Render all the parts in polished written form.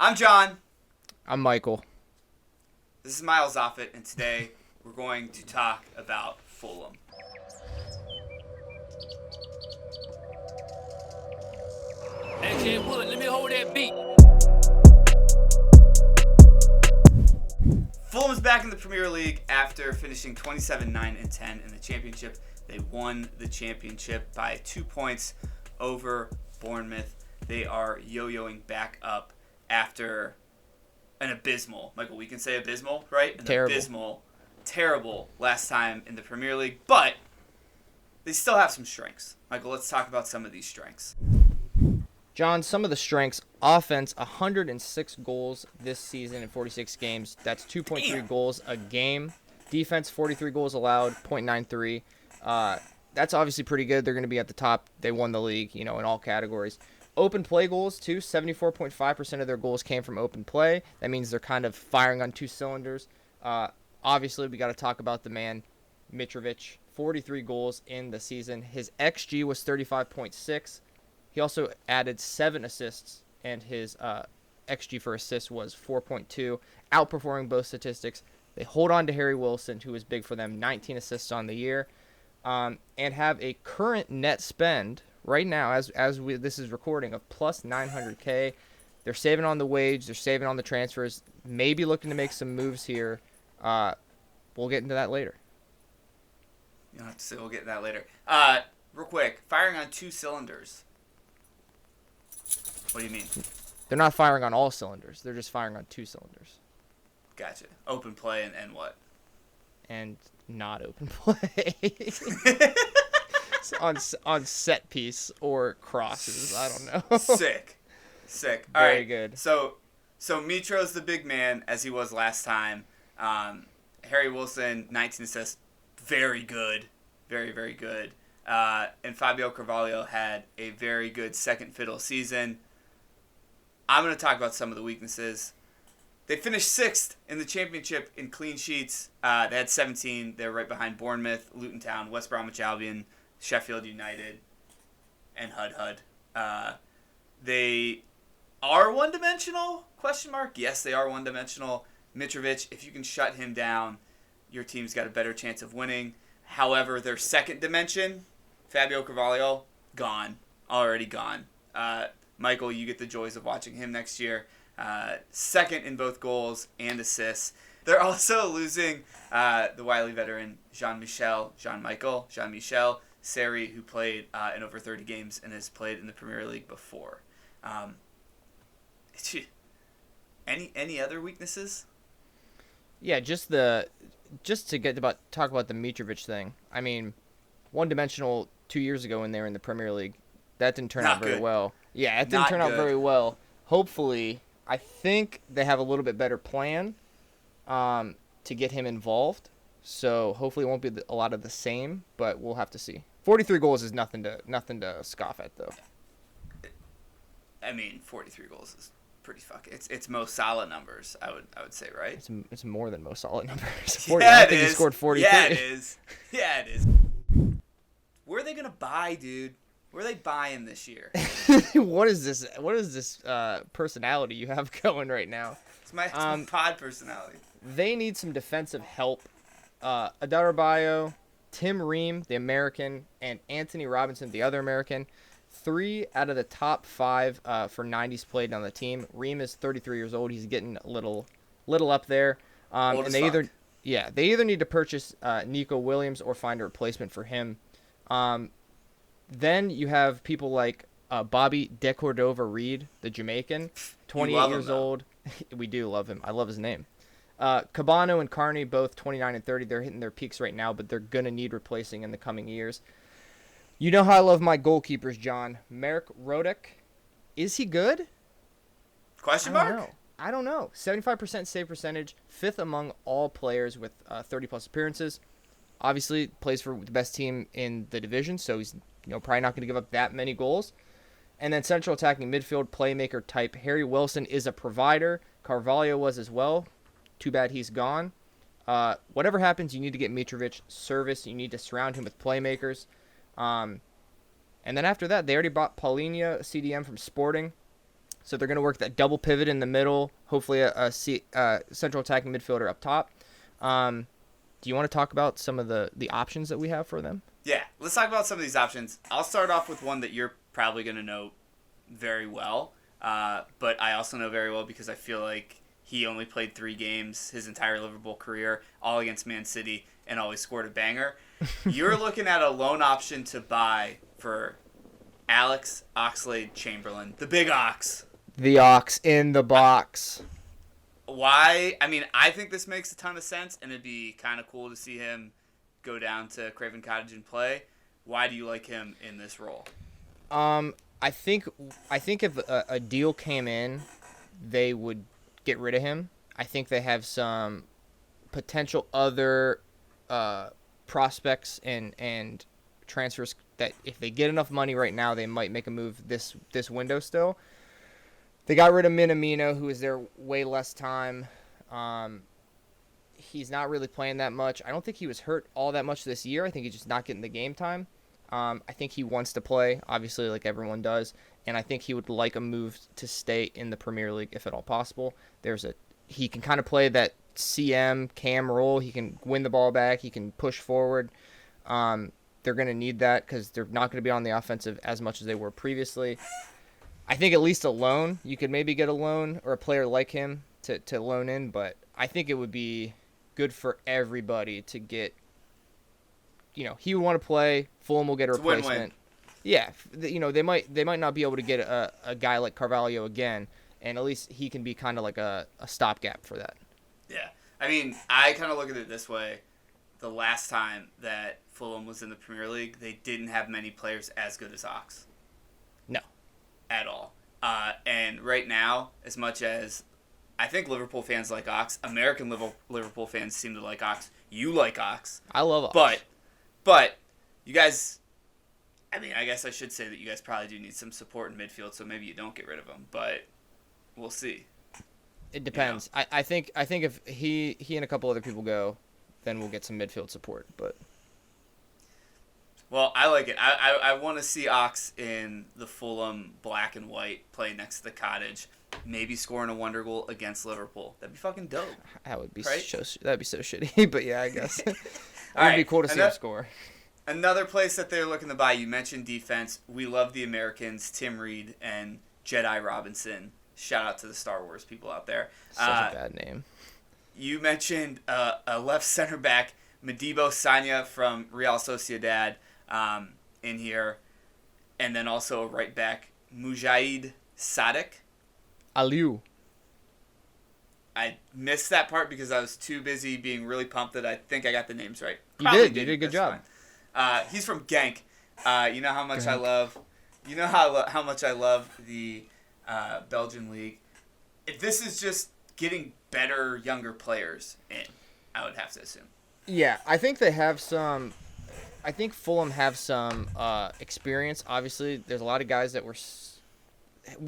I'm John. I'm Michael. This is Miles Offit, and today we're going to talk about Fulham. Hey, Wood, let me hold that beat. Fulham's back in the Premier League after finishing 27-9-10 in the championship. They won the championship by 2 points over Bournemouth. They are yo-yoing back up after an abysmal, Michael, we can say abysmal, right? Terrible last time in the Premier League, but they still have some strengths. Michael, let's talk about some of these strengths. John, some of the strengths: offense, 106 goals this season in 46 games. That's 2.3 goals a game. Defense, 43 goals allowed, 0.93. That's obviously pretty good. They're going to be at the top. They won the league, in all categories. Open play goals, too. 74.5% of their goals came from open play. That means they're kind of firing on two cylinders. Obviously, we got to talk about the man, Mitrovic. 43 goals in the season. His XG was 35.6. He also added 7 assists, and his XG for assists was 4.2, outperforming both statistics. They hold on to Harry Wilson, who is big for them, 19 assists on the year, and have a current net spend right now, this is recording, of plus 900K. They're saving on the wage. They're saving on the transfers. Maybe looking to make some moves here. We'll get into that later. You don't have to say we'll get into that later. Real quick, firing on two cylinders. What do you mean? They're not firing on all cylinders. They're just firing on two cylinders. Gotcha. Open play and what? And not open play. on set piece or crosses. I don't know. Sick. All Very right. good. So Mitro's the big man, as he was last time. Harry Wilson, 19 assists. Very good. Very, very good. And Fabio Carvalho had a very good second fiddle season. I'm going to talk about some of the weaknesses. They finished 6th in the championship in clean sheets. They had 17. They're right behind Bournemouth, Luton Town, West Bromwich Albion, Sheffield United, and Hud. They are one-dimensional? ? Yes, they are one-dimensional. Mitrovic, if you can shut him down, your team's got a better chance of winning. However, their second dimension, Fabio Carvalho, already gone. Michael, you get the joys of watching him next year. Second in both goals and assists. They're also losing the wily veteran Jean-Michel Seri, who played in over 30 games and has played in the Premier League before. Any other weaknesses? Yeah, just to talk about the Mitrovic thing. I mean, one-dimensional 2 years ago when they were in the Premier League. That didn't turn out very well. Yeah, it didn't turn out very well. Hopefully, I think they have a little bit better plan to get him involved. So hopefully it won't be a lot of the same, but we'll have to see. 43 goals is nothing to scoff at, though. I mean, 43 goals is pretty fucking. It's most solid numbers. I would say, right? It's more than most solid numbers. 40, I think he scored 43. Yeah, it is. Where are they gonna buy, dude? Where are they buying this year? What is this personality you have going right now? It's my pod personality. They need some defensive help. Adarabayo, Tim Ream, the American, and Anthony Robinson, the other American. 3 out of the top 5 for 90s played on the team. Ream is 33 years old. He's getting a little up there. Old and as fuck. they either need to purchase Nico Williams or find a replacement for him. Then you have people like Bobby De Cordova-Reid, the Jamaican, 28 years old. We do love him. I love his name. Cabano and Carney, both 29 and 30. They're hitting their peaks right now, but they're going to need replacing in the coming years. You know how I love my goalkeepers, John. Marek Rodek, is he good? Question mark? I don't know. 75% save percentage, 5th among all players with 30-plus appearances. Obviously, plays for the best team in the division, so he's probably not going to give up that many goals. And then central attacking midfield playmaker type. Harry Wilson is a provider. Carvalho was as well. Too bad he's gone. Whatever happens, you need to get Mitrovic service. You need to surround him with playmakers. And then after that, they already bought Paulinho, CDM from Sporting. So they're going to work that double pivot in the middle, hopefully a central attacking midfielder up top. Do you want to talk about some of the options that we have for them? Yeah, let's talk about some of these options. I'll start off with one that you're probably going to know very well, but I also know very well because I feel like he only played 3 games his entire Liverpool career, all against Man City, and always scored a banger. You're looking at a loan option to buy for Alex Oxlade-Chamberlain, the big ox. The ox in the box. Why? I mean, I think this makes a ton of sense, and it'd be kind of cool to see him go down to Craven Cottage and play. Why do you like him in this role? I think if a deal came in, they would get rid of him. I think they have some potential other prospects and transfers that if they get enough money right now, they might make a move this window still. They got rid of Minamino, who is there way less time. He's not really playing that much. I don't think he was hurt all that much this year. I think he's just not getting the game time. I think he wants to play, obviously, like everyone does, and I think he would like a move to stay in the Premier League if at all possible. He can kind of play that Cam role. He can win the ball back. He can push forward. They're going to need that because they're not going to be on the offensive as much as they were previously. I think at least a loan. You could maybe get a loan or a player like him to loan in, but I think it would be good for everybody to get. He would want to play. Fulham will get a replacement. Win-win. Yeah, they might not be able to get a guy like Carvalho again, and at least he can be kind of like a stopgap for that. Yeah. I mean, I kind of look at it this way. The last time that Fulham was in the Premier League, they didn't have many players as good as Ox. No. At all. And right now, as much as I think Liverpool fans like Ox, American Liverpool fans seem to like Ox. You like Ox. I love Ox. But you guys, I mean, I guess I should say that you guys probably do need some support in midfield, so maybe you don't get rid of him. But we'll see. It depends. I think if he and a couple other people go, then we'll get some midfield support. But well, I like it. I want to see Ox in the Fulham black and white play next to the Cottage, maybe scoring a wonder goal against Liverpool. That'd be fucking dope. That would be right? That'd be so shitty. But yeah, I guess it would be cool to see him score. Another place that they're looking to buy. You mentioned defense. We love the Americans, Tim Reed and Jedi Robinson. Shout out to the Star Wars people out there. Such a bad name. You mentioned a left center back, Modibo Sagna from Real Sociedad, in here, and then also a right back, Mujahid Sadek. Aliou. I missed that part because I was too busy being really pumped that I think I got the names right. You did a good job. He's from Genk. You know how much I love. You know how much I love the Belgian league. This is just getting better younger players in, I would have to assume. Yeah, I think they have some. I think Fulham have some experience. Obviously, there's a lot of guys that were.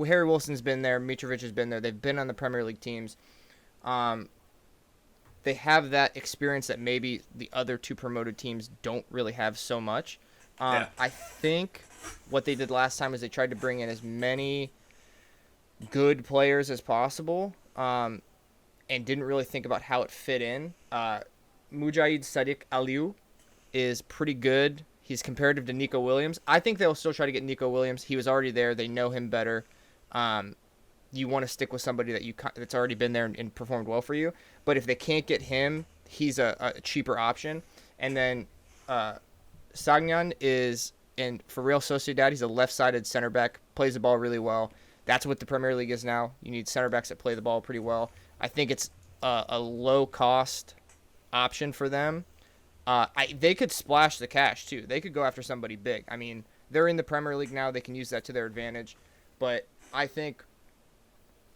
Harry Wilson's been there. Mitrovic has been there. They've been on the Premier League teams. They have that experience that maybe the other 2 promoted teams don't really have so much. Yeah. I think what they did last time is they tried to bring in as many good players as possible, and didn't really think about how it fit in. Mujahid Sadiq Aliou is pretty good. He's comparative to Nico Williams. I think they'll still try to get Nico Williams. He was already there. They know him better. You want to stick with somebody that's already been there and performed well for you. But if they can't get him, he's a cheaper option. And then Sagnan is for Real Sociedad. He's a left-sided center back, plays the ball really well. That's what the Premier League is now. You need center backs that play the ball pretty well. I think it's a low-cost option for them. They could splash the cash too. They could go after somebody big. I mean, they're in the Premier League now. They can use that to their advantage. But I think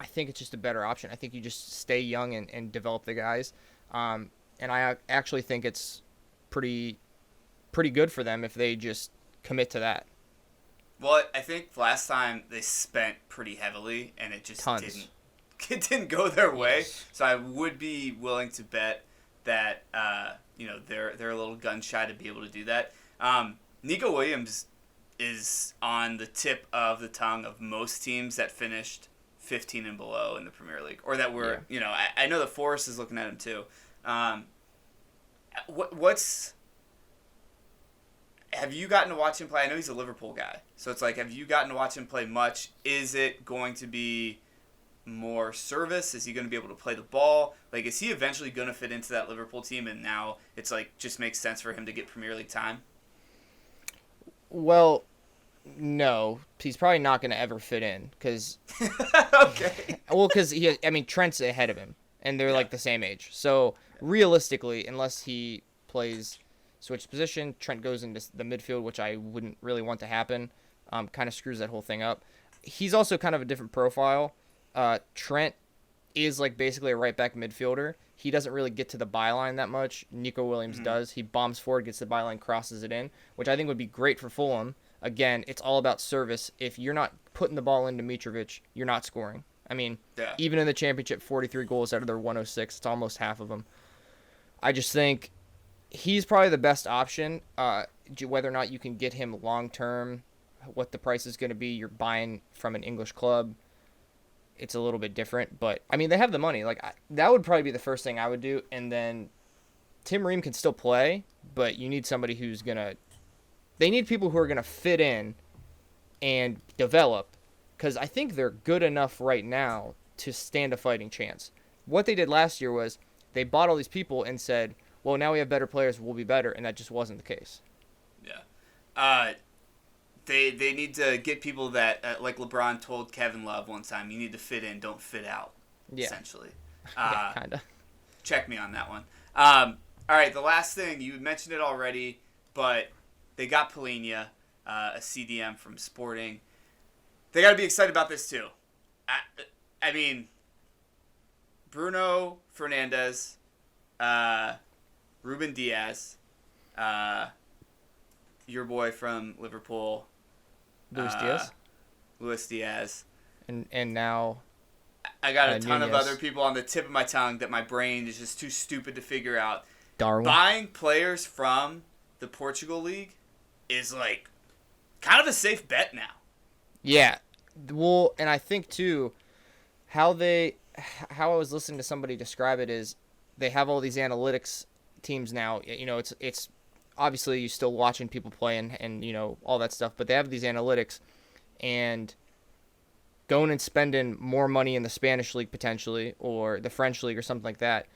it's just a better option. I think you just stay young and develop the guys. And I actually think it's pretty good for them if they just commit to that. Well, I think last time they spent pretty heavily, and it just didn't go their way. Yes. So I would be willing to bet that they're a little gun shy to be able to do that. Nico Williams is on the tip of the tongue of most teams that finished 15 and below in the Premier League, or that we're I know the Forest is looking at him too. Have you gotten to watch him play? I know he's a Liverpool guy, so it's like, have you gotten to watch him play much? Is it going to be more service? Is he going to be able to play the ball? Like, is he eventually going to fit into that Liverpool team, and now it's like just makes sense for him to get Premier League time? Well, no, he's probably not going to ever fit in because okay. Well, because Trent's ahead of him, and they're like the same age. So realistically, unless he plays switch position, Trent goes into the midfield, which I wouldn't really want to happen. Kind of screws that whole thing up. He's also kind of a different profile. Trent is like basically a right back midfielder. He doesn't really get to the byline that much. Nico Williams does. He bombs forward, gets the byline, crosses it in, which I think would be great for Fulham. Again, it's all about service. If you're not putting the ball into Mitrovic, you're not scoring. I mean, even in the Championship, 43 goals out of their 106. It's almost half of them. I just think he's probably the best option. Whether or not you can get him long-term, what the price is going to be, you're buying from an English club, it's a little bit different. But, I mean, they have the money. Like that would probably be the first thing I would do. And then Tim Ream can still play, but you need somebody who's going to – they need people who are going to fit in and develop, because I think they're good enough right now to stand a fighting chance. What they did last year was they bought all these people and said, well, now we have better players, we'll be better, and that just wasn't the case. Yeah. They need to get people that, like LeBron told Kevin Love one time, you need to fit in, don't fit out, essentially. Yeah, kind of. Check me on that one. All right, the last thing, you mentioned it already, but they got Polina, a CDM from Sporting. They got to be excited about this too. I mean, Bruno Fernandes, Ruben Diaz, your boy from Liverpool, Luis Diaz, and now I got a ton Nunez. of other people on the tip of my tongue that my brain is just too stupid to figure out. Darwin. Buying players from the Portugal League is like kind of a safe bet now. Yeah. Well, and I think too, how I was listening to somebody describe it is they have all these analytics teams now. You know, it's obviously you're still watching people play and you know, all that stuff, but they have these analytics, and going and spending more money in the Spanish league potentially, or the French league or something like that.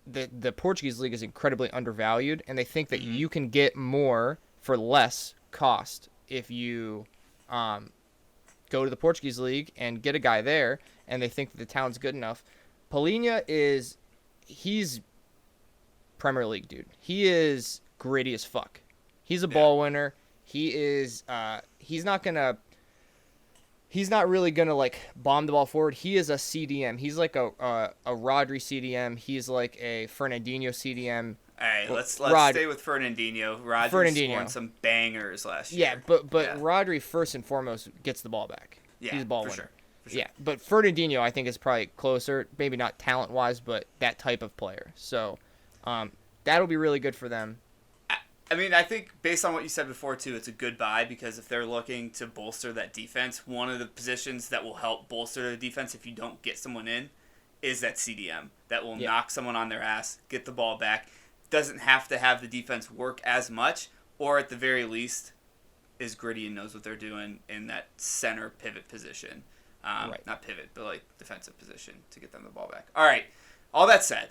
The Portuguese league is incredibly undervalued, and they think that you can get more for less cost if you go to the Portuguese league and get a guy there, and they think that the talent's good enough. Polina he's Premier League dude. He is gritty as fuck. He's a ball winner. He is he's not really gonna like bomb the ball forward. He is a CDM. He's like a Rodri CDM. He's like a Fernandinho CDM. All right, let's stay with Fernandinho. Rodri scored some bangers last year. Yeah, but Rodri first and foremost gets the ball back. Yeah, he's a ball winner. Sure. Yeah, but Fernandinho I think is probably closer, maybe not talent wise, but that type of player. So that'll be really good for them. I mean, I think based on what you said before, too, it's a good buy, because if they're looking to bolster that defense, one of the positions that will help bolster the defense if you don't get someone in is that CDM. That will knock someone on their ass, get the ball back. Doesn't have to have the defense work as much, or at the very least is gritty and knows what they're doing in that center pivot position. Not pivot, but like defensive position to get them the ball back. All right, all that said,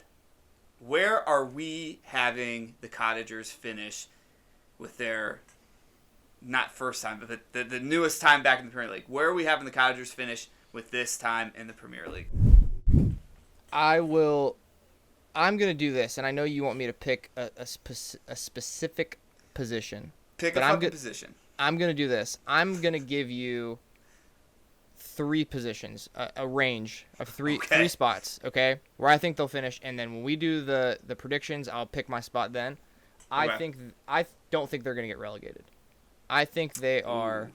where are we having the Cottagers finish with their, not first time, but the newest time back in the Premier League? Where are we having the Cottagers finish with this time in the Premier League? I'm going to do this, and I know you want me to pick a specific position. Pick a fucking position. I'm going to do this. I'm going to give you 3 positions, a range of three spots, okay, where I think they'll finish, and then when we do the predictions, I'll pick my spot then. I don't think they're going to get relegated. I think they are.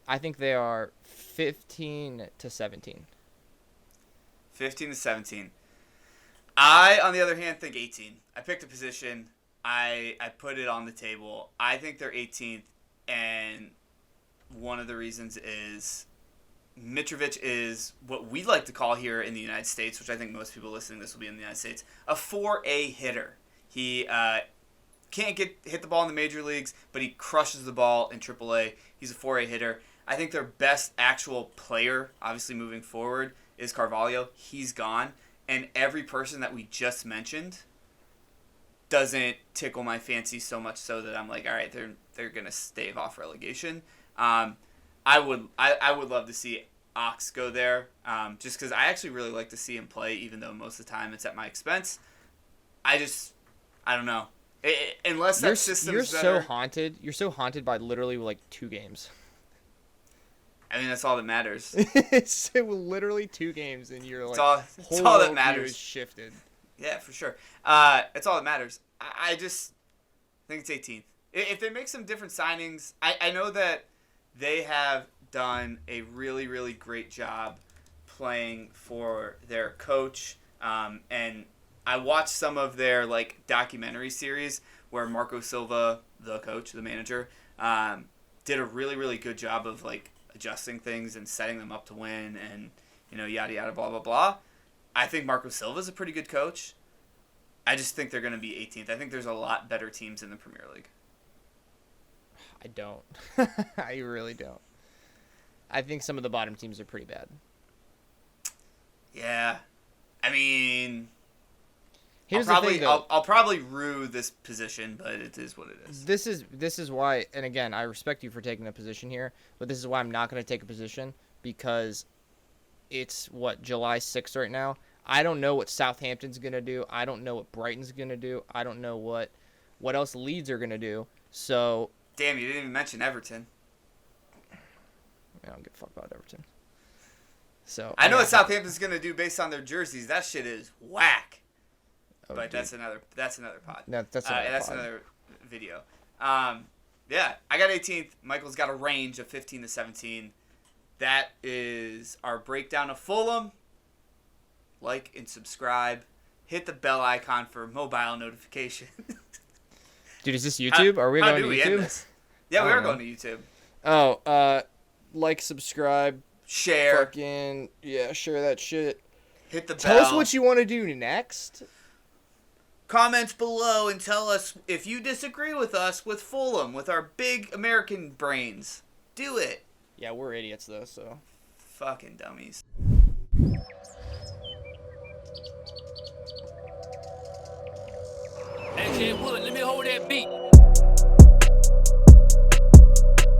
I think they are 15 to 17. 15 to 17. I, on the other hand, think 18. I picked a position. I put it on the table. I think they're 18th, and one of the reasons is Mitrovic is what we like to call here in the United States, which I think most people listening to this will be in the United States, a 4A hitter. He can't hit the ball in the major leagues, but he crushes the ball in AAA. He's a 4A hitter. I think their best actual player, obviously moving forward, is Carvalho. He's gone. And every person that we just mentioned doesn't tickle my fancy so much so that I'm like, all right, they're gonna stave off relegation. I would love to see Ox go there, just because I actually really like to see him play, even though most of the time it's at my expense. I don't know. Unless that system's you're better. You're so haunted by literally like 2 games. I mean, that's all that matters. It's literally 2 games, and you're like, it's all that worldview matters. is shifted. Yeah, for sure. It's all that matters. I just think it's 18th. If they make some different signings, I know that they have done a really, really great job playing for their coach. And I watched some of their like documentary series where Marco Silva, the coach, the manager, did a really, really good job of like adjusting things and setting them up to win and, yada, yada, blah, blah, blah. I think Marco Silva's a pretty good coach. I just think they're going to be 18th. I think there's a lot better teams in the Premier League. I don't. I really don't. I think some of the bottom teams are pretty bad. Yeah. I mean, Here's the thing, though. I'll probably rue this position, but it is what it is. This is why, and again, I respect you for taking a position here, but this is why I'm not going to take a position, because it's, July 6th right now? I don't know what Southampton's going to do. I don't know what Brighton's going to do. I don't know what else Leeds are going to do. So... Damn, you didn't even mention Everton. I don't give a fuck about Everton. So I know what Southampton's going to do based on their jerseys. That shit is whack. Oh, but dude. that's another pod. No, that's another video. Yeah, I got 18th. Michael's got a range of 15 to 17. That is our breakdown of Fulham. Like and subscribe. Hit the bell icon for mobile notification. Dude, is this YouTube? Are we going to YouTube? Yeah, we are going to YouTube. Oh, like, subscribe, share. Fucking, yeah, share that shit. Hit the bell. Tell us what you want to do next. Comments below and tell us if you disagree with us with Fulham, with our big American brains. Do it. Yeah, we're idiots, though, so. Fucking dummies. AJ Wood, let me hold that beat.